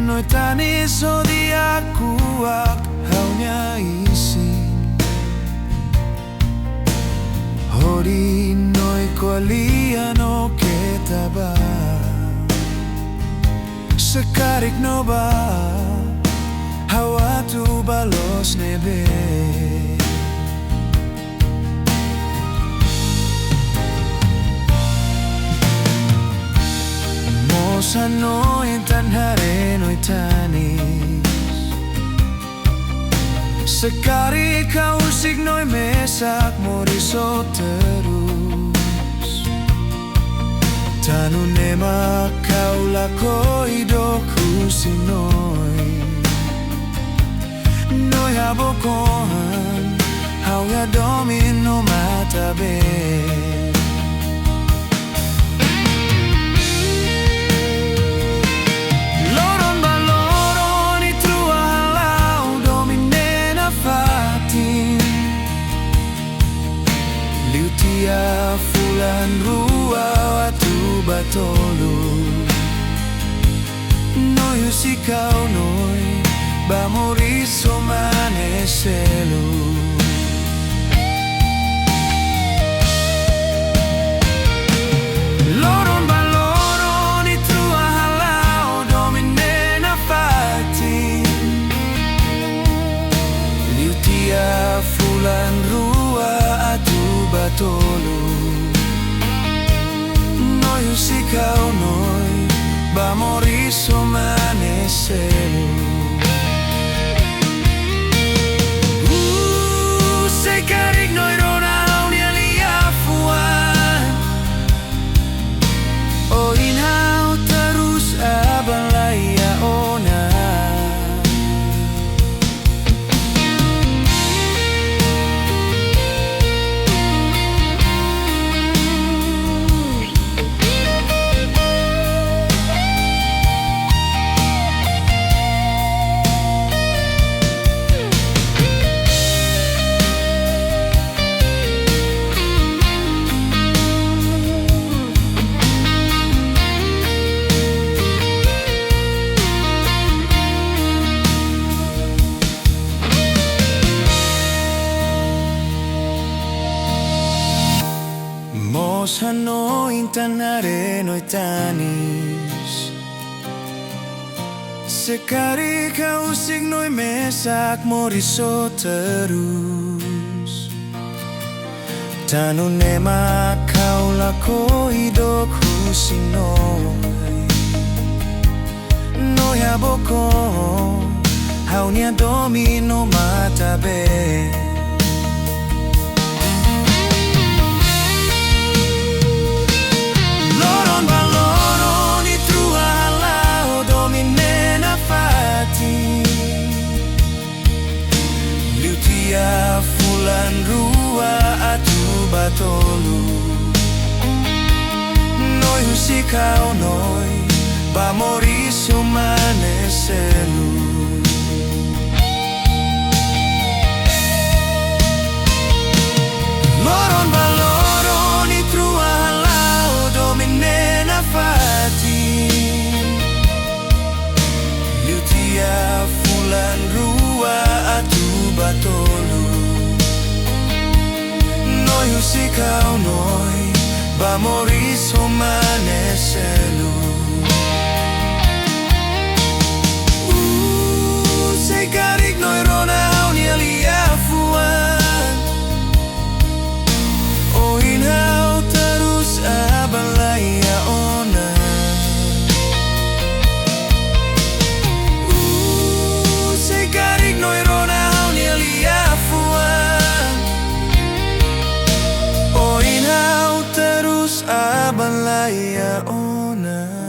noi tani zodiakuak haunya isi hori noi koaliano ketaba sekarik noba hawa tu balos nebe Mosano intanhare noi tanis sekari kau usik noi mesak moriso terus tanu nema kau lakoi doku sinoi noi abokohan hau ya domino matabe Fulan rua watu batolu Noi usikau noi bamoriso maneselu Loron baloron itrua halau dominena fati Liutia fulan rua atu batolu Usikau noi bamoriso maneselu Sekarik noi rona unia liafuan O inhau terus abalaya ona Mosano intanare noi tanis sekari kau usik noi mesak moriso terus tanu nema kau lakoi doku sinoi noi aboko haunia domino matabe Fulan rua atu batolu Noi usikau noi bamoriso maneselu Loron baloron itrua halau dominena fati Liutia fulan rua atu batolu Noi usikau noi bamoriso maneselu Sekarik noi rona unia liafuan O inhau terus abalaya ona Sekarik noi rona unia liafuan O inhau terus abalaya ona